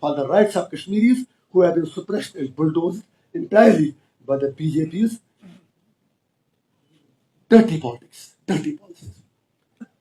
for the rights of Kashmiris who have been suppressed and bulldozed entirely by the BJP's dirty politics, dirty policies.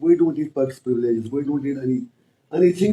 we don't need perks, privileges, we don't need anything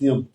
CM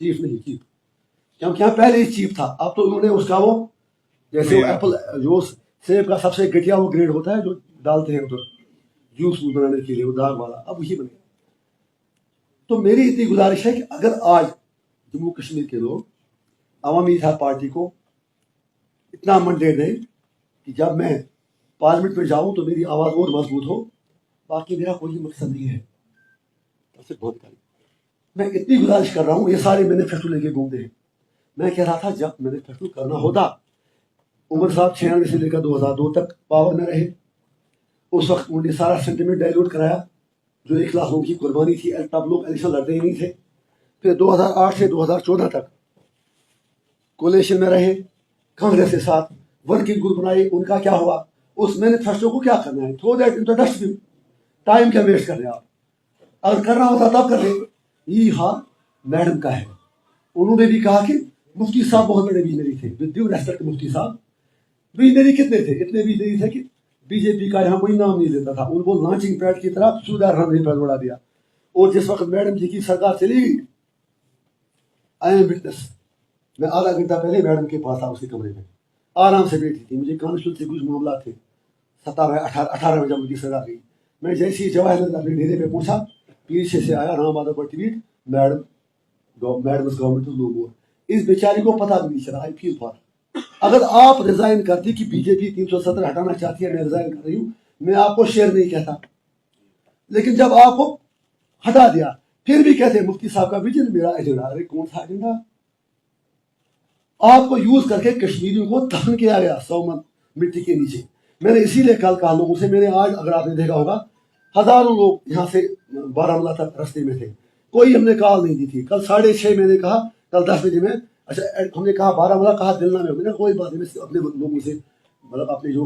chief نہیں chief, کیونکہ یہاں پہلے ہی chief تھا. اب تو انہوں نے اس کا وہ جیسے وہ ایپل جو سیب کا سب سے گٹیا وہ گریڈ ہوتا ہے جو ڈالتے ہیں ادھر جوس بنانے کے لیے وہ داغ والا, اب وہی بنے. تو میری اتنی گزارش ہے کہ اگر آج جموں کشمیر کے لوگ عوامی اتحاد پارٹی کو اتنا منڈیٹ دیں کہ جب میں پارلیمنٹ میں جاؤں تو میری آواز اور مضبوط ہو, باقی میرا کوئی مقصد نہیں ہے. میں اتنی گزارش کر رہا ہوں, یہ سارے مینیفیسٹو لے کے گھومتے ہیں. میں کہہ رہا تھا جب مینیفیسٹو کرنا ہوتا, عمر صاحب 96 سے لے کر 2002 تک پاور میں رہے, اس وقت انہوں نے سارا سینٹیمنٹ ڈائلوٹ کرایا جو 1 لاکھ لوگوں کی قربانی تھی. تب لوگ الیکشن لڑتے ہی نہیں تھے. پھر 2008 سے 2014 تک کولیشن میں رہے کانگریس کے ساتھ, ورکنگ گروپ بنائے. ان کا کیا ہوا؟ اس مینیفیسٹو کو کیا کرنا ہے, throw that in dustbin. Time کیا ویسٹ کر رہے آپ؟ اگر کرنا ہوتا تب کر رہے. یہ حال میڈم کا ہے. انہوں نے بھی کہا کہ مفتی صاحب بہت بڑے ویژنری تھے. ود ڈیو ریسپیکٹ مفتی صاحب, ویژنری کتنے تھے؟ اتنے ویژنری تھے کہ بی جے پی کا یہاں کوئی نام نہیں لیتا تھا. ان کو لانچنگ پیڈ کی طرح سودار رن پہ اڑا دیا. اور جس وقت میڈم جی کی سرکار چلی گئی, آئی ایم وٹنس, میں آدھا گھنٹہ پہلے میڈم کے پاس تھا, اس کے کمرے میں آرام سے بیٹھی تھی. مجھے کانسٹیچوئنسی سے کچھ معاملات تھے. 17 میں جب مجھے سزا گئی, میں جیسے ہی جواہر لال اپنے ڈیرے پہ پہنچا, پیچھے سے آیا رام مادھو پر ٹویٹ, میڈم گورنمنٹ نو مور. اس بیچاری کو پتا بھی نہیں چلا. آئی فیل فار. اگر آپ ریزائن کرتی کہ بی جے پی 370 ہٹانا چاہتی ہے, میں ریزائن کر رہی ہوں, میں آپ کو شیئر نہیں کہتا. لیکن جب آپ کو ہٹا دیا پھر بھی کہتے مفتی صاحب کا ویژن میرا ایجنڈا. ارے کون سا ایجنڈا؟ آپ کو یوز کر کے کشمیریوں کو دفن کیا گیا 100 من مٹی کے نیچے. میں نے اسی لیے کل کہا لوگوں سے, میرے آج اگر آپ نے دیکھا ہوگا ہزاروں لوگ یہاں سے بارہمولہ تک رستے میں تھے, کوئی ہم نے کال نہیں دی تھی. کل 6:30 میں نے کہا, کل 10 بجے میں, اچھا ہم نے کہا بارہمولہ, کہا دلنا میں. میں نے کوئی بات نہیں, میں اپنے لوگوں سے مطلب اپنے جو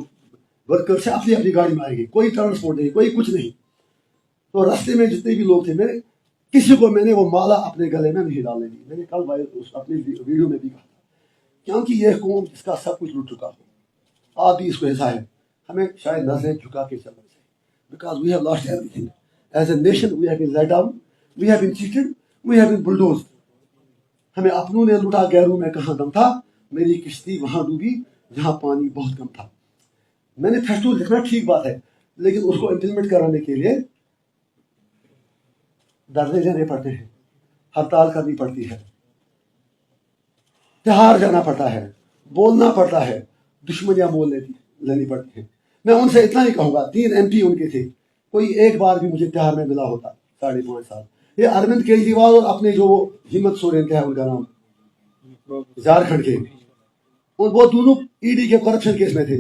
ورکر سے اپنی گاڑی میں آئے گی, کوئی ٹرانسپورٹ نہیں, کوئی کچھ نہیں. تو راستے میں جتنے بھی لوگ تھے, میرے کسی کو میں نے وہ مالا اپنے گلے میں نہیں ڈالنے دی. میں نے کل اپنی ویڈیو میں بھی کہا کیونکہ یہ قوم جس کا سب کچھ لوٹ چکا ہو, آپ بھی اس کو حصہ ہے, ہمیں شاید نظریں جھکا کے چلنا چاہیے. Because we have lost everything. As a nation, we have been let down, we have been cheated, we have been bulldozed. ہمیں اپنوں نے لوٹا, غیروں میں کہاں دم تھا, میری کشتی وہاں ڈوبی جہاں پانی بہت کم تھا. مینیفیسٹو لکھنا ٹھیک بات ہے, لیکن اس کو امپلیمنٹ کرانے کے لیے ڈرنے لینے پڑتے ہیں, ہڑتال کرنی پڑتی ہے, تہار جانا پڑتا ہے, بولنا پڑتا ہے, دشمنیاں مول لینی پڑتی ہیں. میں ان سے اتنا ہی کہوں گا, 3 MP ان کے تھے, کوئی ایک بار بھی مجھے تہار میں ملا ہوتا 5.5 سال. یہ اروند کیجریوال اور اپنے جو ہمت سورین کیا ہے ان کا نام, جھارکھنڈ کے, وہ دونوں ED کے کرپشن کیس میں تھے.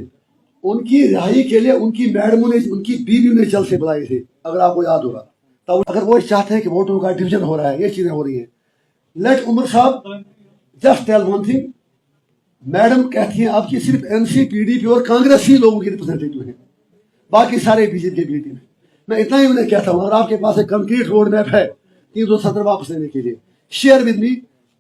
ان کی رہائی کے لیے ان کی میڈموں نے, ان کی بیویوں نے جل سے بلائے تھے, اگر آپ کو یاد ہوگا. تب اگر وہ چاہتے ہیں کہ ووٹوں کا ڈویژن ہو رہا ہے, یہ چیزیں ہو رہی ہیں, لیٹ عمر صاحب just tell one thing. Madam کہتی ہیں آپ کی صرف NC PDP اور کانگریس ہی لوگوں کی ریپرزینٹیو ہیں, باقی سارے بی جے پی کے BJP میں. میں اتنا ہی انہیں کہتا ہوں, اگر آپ کے پاس ایک کنکریٹ روڈ میپ ہے 370 واپس لینے کے لیے, شیئر ود می.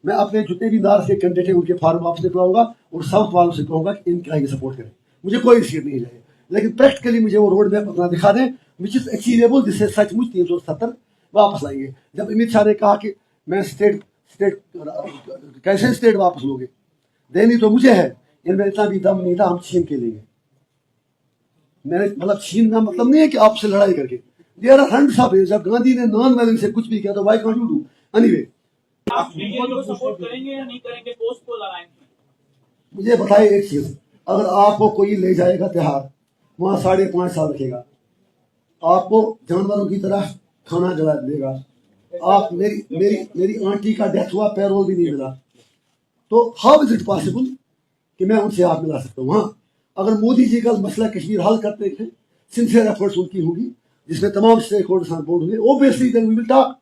میں اپنے جتنے بھی نار سے کینڈیڈیٹ ہیں ان کے فارم واپس نکلاؤں گا, اور ساؤتھ والوں سے کہوں گا کہ ان کا یہ سپورٹ کریں. مجھے کوئی سیٹ نہیں چاہیے, لیکن پریکٹیکلی مجھے وہ روڈ میپ اپنا دکھا دیں وچ از اچیویبل, جس سے سچ مچ 370 واپس لائیں گے. جب امت شاہ نے کہا کہ میں اسٹیٹ کیسے اسٹیٹ واپس لوں گے, دینی تو مجھے ہے, ان میں اتنا بھی دم نہیں تھا, ہم چھین کے لیں گے. میں نے مطلب چھیننا مطلب نہیں ہے کہ آپ سے لڑائی کر کے, there are hundreds of ways. جب گاندھی نے نان وائلنس سے کچھ بھی کیا تو why can't you do any way. مجھے بتائیے ایک چیز, اگر آپ کو کوئی لے جائے گا تہار, وہاں 5.5 سال رکھے گا, آپ کو جانوروں کی طرح کھانا جلا دے گا, آپ میری آنٹی کا ڈیتھ ہوا, پیرول بھی نہیں ملا, تو ہاؤ از اٹ پاسبل کہ میں ان سے آپ ملا سکتا ہوں؟ ہاں, اگر مودی جی کا مسئلہ کشمیر حل کرتے ہیں, سنسیئر ایفرٹس ان کی ہوگی جس میں تمام اسٹیک ہولڈرز آن بورڈ ہوں گے, obviously then we will talk.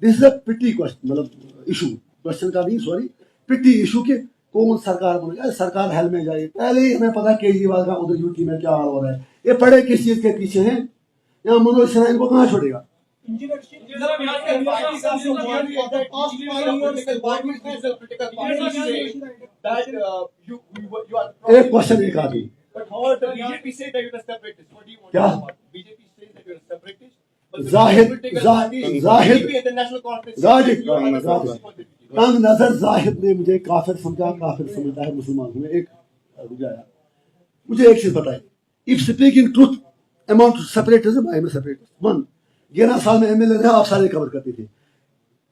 دس از اے پٹی کوشچن, مطلب ایشو, کوشچن کا نہیں سوری, پٹی ایشو کہ کون سرکار بنے گا. سرکار حل میں جائے, پہلے ہی ہمیں پتا کیجریوال کا ادھر UT میں کیا حال ہو رہا ہے. یہ پڑھے کس چیز کے پیچھے ہیں, یہاں منوج سنہا ان کو کہاں چھوڑے گا. ایک کوشچن ایک آدمی کیا زاہد تنگ نظر زاہد نے مجھے کافر سمجھا, کافر سمجھتا ہے مسلمان ہوں. ایک رجایا مجھے ایک چیز بتائی, if speaking truth amount to separatism, I am a separatist. 1, 11 سال میں MLA رہا, آپ سارے کور کرتے تھے.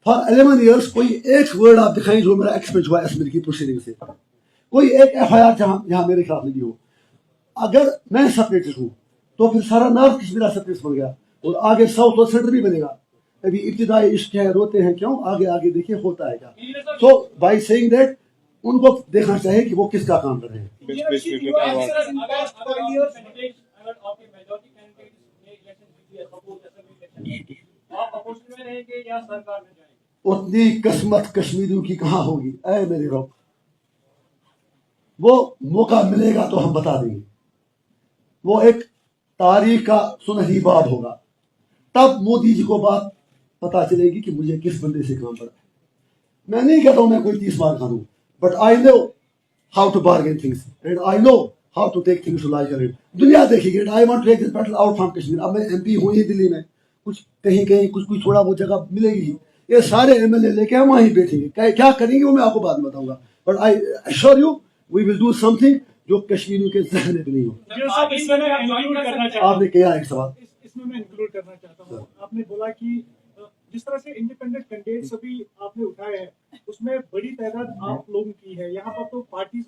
For 11 years کوئی ایک ورڈ آپ دکھائیں جو میرا ایکسپینس ہوا اسمبلی کی پروسیڈنگ سے, کوئی ایک FIR جہاں میرے خلاف لگی ہو. اگر میں سپریٹسٹ ہوں تو پھر سارا نارتھ کشمیر سپریٹسٹ بن گیا, اور آگے ساؤتھ اور سینٹر بھی بنے گا. ابھی ابتدائی عشق ہے, روتے ہیں کیوں, آگے آگے دیکھیے ہوتا ہے کیا. سو بائی سیئنگ دیٹ ان کو دیکھنا چاہیے کہ وہ کس کا کام کر رہے ہیں. اتنی قسمت کشمیریوں کی کہاں ہوگی اے میرے رب, وہ موقع ملے گا تو ہم بتا دیں گے. وہ ایک تاریخ کا سنہری باب ہوگا, تب مودی جی کو بات پتا چلے گی کہ مجھے کس بندے سے کام پڑا ہے. میں نہیں کہتا ہوں میں کوئی 30 مار کھا دوں, but I know how to bargain things and I know how to take things to life. دنیا دیکھے گی. I want to take this battle out from Kashmir. اب میں MP ہوں ہی دلی میں, کچھ کہیں کہیں کچھ تھوڑا وہ جگہ ملے گی. یہ سارے MLA لے کے ہم وہیں بیٹھیں گے, کیا کریں گے وہ میں آپ کو بعد میں بتاؤں گا. But I assure you we will do سم تھنگ جو کشمیریوں کے ذہن میں بھی نہیں ہو. آپ نے کیا ایک سوال اس میں انکلوڈ کرنا چاہتا ہوں. آپ نے بولا کہ جس طرح سے انڈیپینڈنٹ کینڈیڈیٹس ابھی آپ نے اٹھائے ہیں اس میں بڑی تعداد آپ لوگوں کی ہے. یہاں پر تو پارٹیز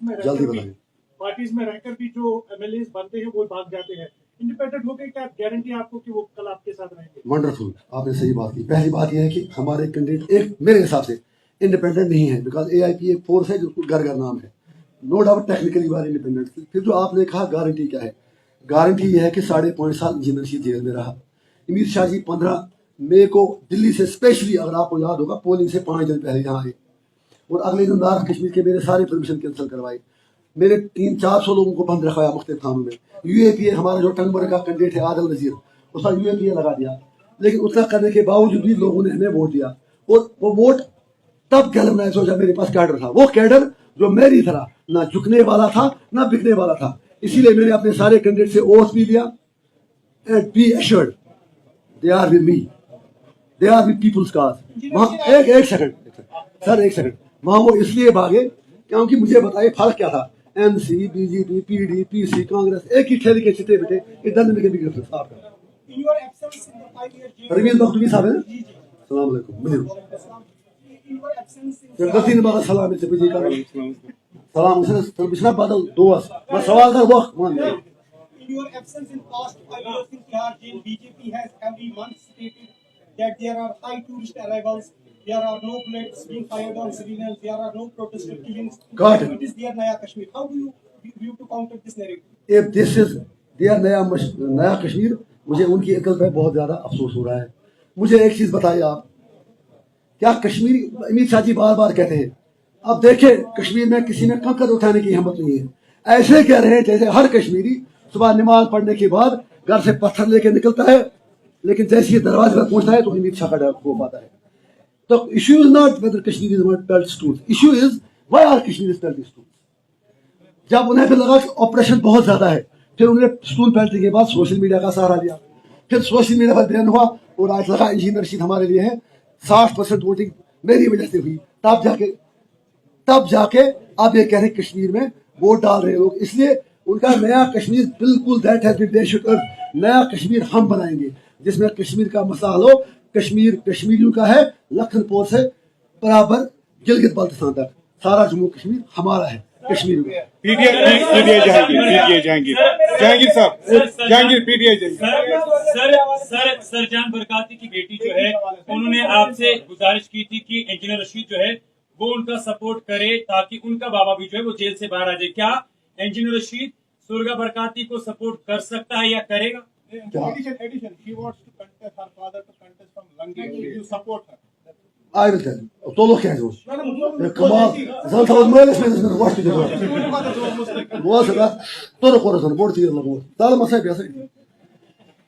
میں رہ کر بھی جو MLAs بنتے ہیں وہ بھاگ جاتے ہیں. انڈیپینڈنٹ ہو کے کیا گارنٹی آپ کو کہ وہ کل آپ کے ساتھ رہیں گے؟ ونڈرفل, آپ نے صحیح بات کی. پہلی بات یہ ہے کہ ہمارے کینڈیڈیٹ ایک میرے حساب سے انڈیپینڈنٹ نہیں ہے, بیکاز AIP ایک فورس ہے جو گھر گھر نام ہے. نو ڈاؤٹ ٹیکنیکلی بار انڈیپینڈنٹ. پھر جو آپ نے کہا گارنٹی کیا ہے, گارنٹی یہ ہے کہ 5.5 سال انجینئر رشید جیل میں رہا. امیر شاہ جی 15 مئی کو دلی سے اسپیشلی, اگر آپ کو یاد ہوگا, پولنگ سے 5 دن پہلے یہاں آئے, اور اگلے دن نارتھ کشمیر کے میرے سارے پرمیشن کینسل کروائے. میرے 300-400 لوگوں کو بند رکھوایا مختلف تھانوں میں. UAPA ہمارا جو ٹنگمر کا کینڈیڈیٹ ہے عادل وزیر, اس کا UAPA لگا دیا. لیکن اتنا کرنے کے باوجود بھی لوگوں نے ہمیں ووٹ دیا, اور وہ ووٹ تب گیلونائز ہو جب میرے پاس کیڈر تھا. وہ کیڈر جو میری طرح نہ جھکنے والا تھا نہ بکنے والا تھا. اسی لیے میں نے اپنے سارے کینڈیڈیٹ سے اوتھ بھی دیا, and be assured they are with me, they are with people's cause. وہاں ایک سیکنڈ سر, ایک سیکنڈ. وہاں وہ اس لیے بھاگے کیونکہ مجھے بتائیے فرق کیا تھا. MC, BJP, PD, PC, Congress ایک ہی ٹھیلے کے چٹے بیٹے. It doesn't make a big difference. آپ کا روین بختوی صاحب ہے. السلام علیکم. سلام سلام بچنا بدل دوست میں سوال کر وقت مان. In your absence in past 5 years in Tihar jail, BJP has every month stated that there are high tourist arrivals, there are no bullets being fired on civilians, there are no protester killings. Got it. It is their Naya Kashmir. How do you view to counter this narrative? If this is their نیا کشمیر, مجھے ان کی عقل پہ بہت زیادہ افسوس ہو رہا ہے. مجھے ایک چیز بتائیے آپ, کیا کشمیری امیر شاہ جی بار بار کہتے ہیں, اب دیکھیں کشمیر میں کسی میں کنکر اٹھانے کی ہمت نہیں ہے. ایسے کہہ رہے ہیں جیسے ہر کشمیری صبح نماز پڑھنے کے بعد گھر سے پتھر لے کے نکلتا ہے, لیکن جیسے یہ دروازے پر پہنچتا ہے تو امیر شاہ کا ڈر ہو پاتا ہے. تو issue is not whether Kashmir is not pellet stones, issue is why are Kashmir is pellet stones. جب انہیں پھر لگا کہ آپریشن بہت زیادہ ہے, پھر انہوں نے اسٹون پیلٹنگ کے بعد سوشل میڈیا کا سہارا لیا. پھر سوشل میڈیا پر بین ہوا اور آج لگا انجینئر رشید ہمارے لیے ہے. 60% ووٹنگ میری وجہ سے ہوئی. تب جا کے آپ یہ کہہ رہے ہیں کشمیر میں ووٹ ڈال رہے لوگ. اس لیے ان کا نیا کشمیر بالکل دیٹ ہیز بین دیشڈ ارتھ. نیا کشمیر ہم بنائیں گے جس میں کشمیر کا مسئلہ حل ہو. کشمیر کشمیریوں کا ہے, لکھن پور سے برابر گلگت بلتستان تک سارا جموں کشمیر ہمارا ہے. کشمیر جہانگیر سر جان برکاتی کی بیٹی جو ہے انہوں نے آپ سے گزارش کی تھی کہ انجینئر رشید جو ہے وہ ان کا سپورٹ کرے تاکہ ان کا بابا بھی جو ہے وہ جیل سے باہر آ جائے. کیا انجینئر رشید سرگا برکاتی کو سپورٹ کر سکتا ہے یا کرے گا؟ I will tell you. تو لوگ کیا ہے کمال زن تھاوت مٲلِس میٛٲنِس وۄٹھ تہِ دِوان بوز سا کتھ تُرُک کوٚرُس زن بوٚڑ تیٖر لوٚگمُت تل مسا بیٚہہ سا.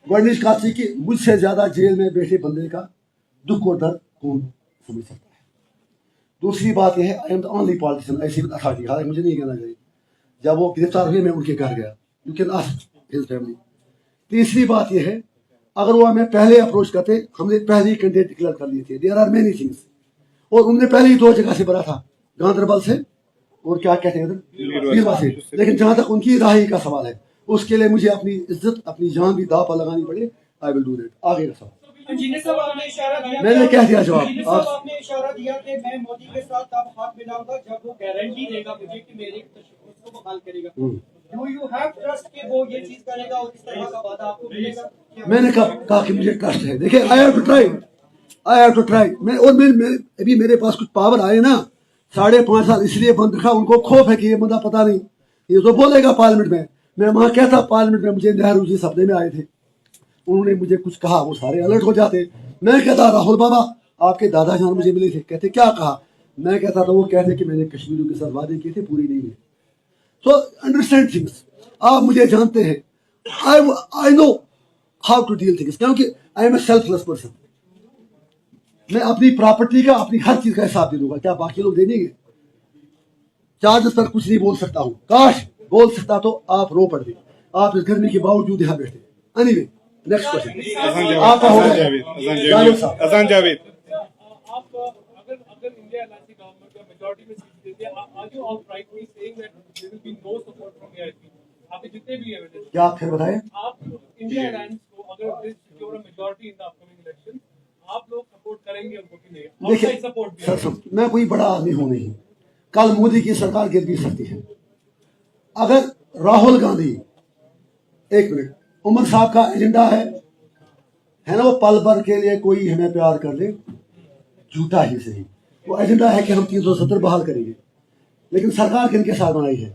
گۄڈنِچ کتھ یہ کہ مجھ سے زیادہ جیل میں بیٹھے بندے کا دکھ اور درد کون سمجھ سکتا ہے. دوسری بات یہ ہے I am the only politician ایسی اتھارٹی, حالانکہ مجھے نہیں کہنا چاہیے. جب وہ گرفتار ہوئے میں ان کے گھر گیا, you can ask his family. تیسری بات یہ ہے اگر وہ ہمیں پہلے اپروچ کرتے, ہم نے پہلے ہی کینڈیڈیٹ ڈکلیئر کر لیے تھے. There are many things. اور انہوں نے پہلے ہی 2 جگہ سے بھرا تھا, گاندربل سے اور کیا کہتے ہیں ادھر بیروا سے. لیکن جہاں تک ان کی رہائی کا سوال ہے, اس کے لیے مجھے اپنی عزت اپنی جان بھی داؤ پر لگانی پڑے. آئی ول ڈو دیٹ. آگے کا سوال انجینئر صاحب آپ نے اشارہ دیا, میں نے کہہ دیا جواب. انجینئر صاحب آپ نے اشارہ دیا کہ میں مودی کے ساتھ اب ہاتھ ملاؤں گا جب وہ گارنٹی دے گا مجھے کہ میرے تشخص کو بحال کرے گا. ڈو یو ہیو ٹرسٹ کہ وہ یہ چیز کرے گا اور اس طرح کا وعدہ آپ کو ملے گا؟ میں نے کہا کہ مجھے ٹرسٹ ہے. دیکھیں آئی ہیو ٹو ٹرائی. میں اور ابھی میرے پاس کچھ پاور آئے نا, 5.5 سال اس لیے بند رکھا, ان کو خوف ہے کہ یہ بندہ پتہ نہیں یہ تو بولے گا پارلیمنٹ میں. میں وہاں کہتا پارلیمنٹ میں مجھے نہرو جی سپنے میں آئے تھے, انہوں نے مجھے کچھ کہا, وہ سارے الرٹ ہو جاتے. میں کہتا راہل بابا آپ کے دادا جان مجھے ملے تھے, کہتے کیا کہا, میں کہتا تھا وہ کہتے کہ میں نے کشمیریوں کے ساتھ وعدے کیے تھے, پوری نہیں ہوئے. سو انڈرسٹینڈ تھنگس, آپ مجھے جانتے ہیں, I know how to deal things, کیونکہ I am a selfless person پرسن. میں اپنی پراپرٹی کا اپنی ہر چیز کا حساب دے دوں گا, کیا باقی لوگ دے دیں گے؟ چارجز پر کچھ نہیں بول سکتا ہوں, کاش بول سکتا تو آپ رو پڑتے, آپ اس گرمی کے باوجود یہاں بیٹھتے. اینی وے نیکسٹ کوشچن آپ کا ہوگا. اذان جاوید آپ اگر انڈیا الائنس گورنمنٹ کا میجورٹی میں سیٹ دیتے ہیں, are you outrightly saying that there will be no support from A I P? آپ کے جتنے بھی ایویڈنس, کیا آپ پھر بتائیں. آپ انڈیا الائنس کو اگر سیکور میجورٹی ان دا اپکمنگ الیکشن, آپ لوگ سپورٹ کریں گے ان کو کہ نہیں؟ دیکھیں سپورٹ بھی سر, میں کوئی بڑا آدمی ہوں نہیں, کل مودی کی سرکار گر بھی سکتی ہے. اگر راہل گاندھی, ایک منٹ, عمر صاحب کا ایجنڈا ہے نا وہ پل بھر کے لیے کوئی ہمیں پیار کر لے, جھوٹا ہی صحیح, وہ ایجنڈا ہے کہ ہم 370 بحال کریں گے. لیکن سرکار کن کے ساتھ بنائی ہے؟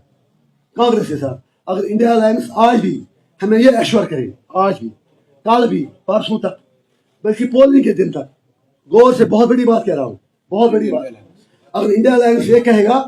کانگریس کے ساتھ. اگر انڈیا الائنس آج بھی ہمیں یہ ایشور کرے, آج بھی, کل بھی, پرسوں تک, بلکہ پولنگ کے دن تک, غور سے بہت بڑی بات کہہ رہا ہوں, بہت بڑی بات, اگر انڈیا الائنس یہ کہے گا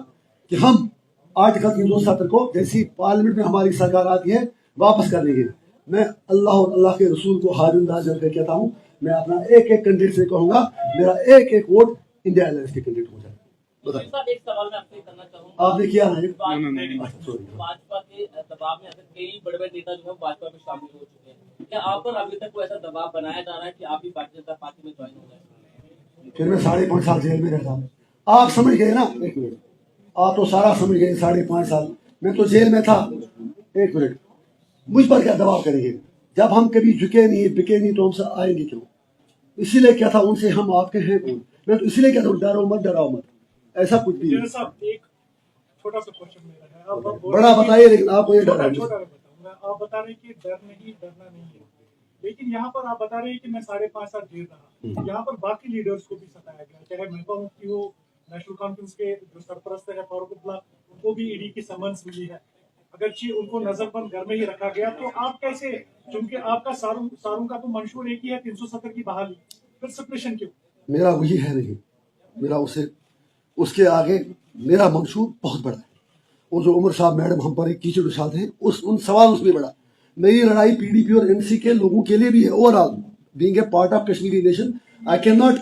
کہ ہم آرٹیکل 370 کو جیسی پارلیمنٹ میں ہماری سرکار آتی ہے واپس کر دیں گے, میں اللہ اور اللہ کے رسول کو حاضر ناظر کر کہتا ہوں, میں اپنا ایک کینڈیڈیٹ سے کہوں گا میرا ایک ووٹ انڈیا الائنس کے کینڈیڈیٹ ہو جائے. ایک سوال میں آپ سے کرنا چاہوں گا. آپ نے کیا نا بھاجپا کے دباؤ میں اگر کئی بڑے بڑے نیتا جو ہے بھاجپا میں شامل ہو چکے ہیں, کیا آپ پر ابھی تک کوئی ایسا دباؤ بنایا جا رہا ہے کہ آپ بھی بھارتیہ جنتا پارٹی میں جوائن ہو جائیں؟ پھر میں 5.5 سال جیل میں رہتا. آپ سمجھ گئے نا, ایک منٹ, آپ تو سارا سمجھ گئے. 5.5 سال میں تو جیل میں تھا. ایک منٹ, مجھ پر کیا دباؤ کریں گے؟ جب ہم کبھی جھکے نہیں بکے نہیں تو ہم سے آئیں گے کیوں؟ اسی لیے کیا تھا ان سے, ہم آپ کے ہیں کون؟ میں تو اسی لیے کہتا ہوں ڈراؤ مت, ایسا کچھ بھی نہیں. صاحب ایک چھوٹا سا کوشچن میرا ہے, بڑا بتائیے لیکن آپ کو یہ ڈر ہے. آپ بتا رہے ہیں کہ ڈرنا نہیں ہے, لیکن یہاں پر آپ بتا رہے ہیں کہ میں 5.5 سال جیل رہا. یہاں پر باقی لیڈرز کو بھی ستایا گیا, چاہے محبوبہ مفتی ہو, نیشنل کانفرنس کے جو سرپرست ہے فاروق عبداللہ, ان کو بھی ایڈی کی سمنس ملی ہے. اگرچہ ان کو نظر بند گھر میں ہی رکھا گیا, تو آپ کیسے, چونکہ آپ کا ساروں کا تو منشور ایک ہی ہے 370 کی بحالی, پھر سپریشن کیوں؟ میرا وہی ہے نہیں, میرا اس کے آگے میرا منشور بہت بڑا ہے. اور جو عمر صاحب میڈم ہم پر ایک کیچڑ اچھالتے ہیں, ان سوال اس میں بڑا. میری لڑائی پی ڈی پی اور این سی کے لوگوں کے لیے بھی ہے. Overall being a part of Kashmiri nation, I can not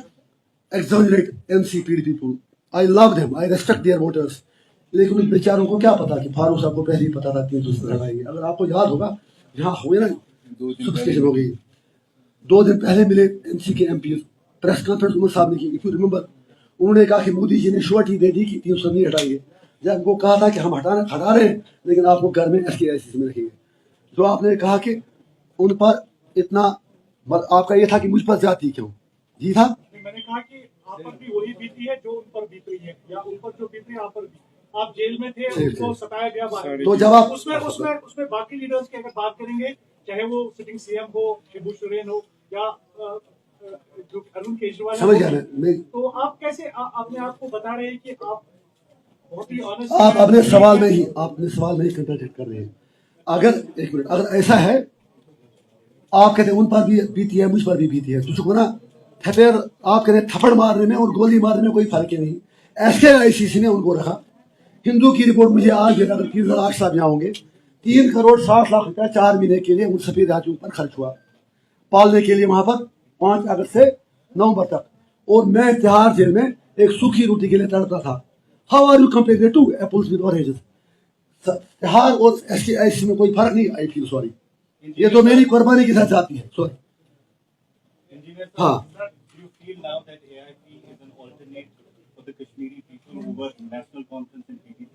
exaggerate N C P D P people. I love them, I respect their voters. لیکن ان بیچاروں کو کیا پتا کہ فاروق صاحب کو پہلے ہی پتا تھا 370 لڑائیں گے. اگر آپ کو یاد ہوگا یہاں ہوئے نا سبسٹیشن ہو گئی, 2 دن پہلے ملے این سی کے ایم پیز, پریس کانفرنس عمر صاحب نے کی. اف یو ریمبر, انہوں نے کہا کہ مودی جی نے شورٹی دے دی کہ 370 نہیں ہٹائیں گے. جب ان کو کہا تھا کہ ہم ہٹا رہے ہیں لیکن آپ کو گھر میں ایس کے آئی سی میں رکھیں گے. تو آپ نے کہا کہ ان پر اتنا, آپ کا یہ تھا کہ مجھ پر زیادتی کیوں جی تھا. میں نے کہا کہ آپ پر بھی وہی بیتی ہے جو ان پر بیت رہی ہے, یا ان پر جو بیت رہی ہے آپ پر بھی. آپ جیل میں تھے, ان کو ستایا گیا باہر. تو جب آپ اس میں باقی لیڈرز کی اگر بات کریں گے, چاہے وہ سٹنگ سی ایم ہو, شبو سورین ہو, یا جو ارون کیجریوال, سمجھ گیا میں. تو آپ کیسے اپنے آپ کو بتا رہے ہیں کہ آپ بہت ہی آنےسٹ, آپ اپنے سوال میں ہی کنٹرڈکٹ کر رہے ہیں. اگر ایک منٹ, اگر ایسا ہے آپ کہتے ہیں ان پر بھی بیتی ہے مجھ پر بھی بیتی ہے, تو چکو نا پھر آپ کہتے ہیں تھپڑ مارنے میں اور گولی مارنے میں کوئی فرق ہی نہیں. ایس کے آئی سی سی نے ان کو رکھا. ہندو کی رپورٹ مجھے آج اگر 3,08 صاحب یہاں ہوں گے, 3,60,00,000 روپیہ 4 مہینے کے لیے ان سفید ہاتھیوں پر خرچ ہوا پالنے کے لیے وہاں پر 5 اگست سے نومبر تک. اور میں تہاڑ جیل میں ایک سوکھی روٹی کے لیے تڑپتا تھا. How are you compare to apples with oranges? Tihar اور ایس کے آئی سی میں کوئی فرق نہیں. آئی فیل سوری, یہ تو میری قربانی کے ساتھ جاتی ہے. سوری. ہاں,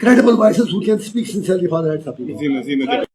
credible voices who can speak sincerely for the rights of people.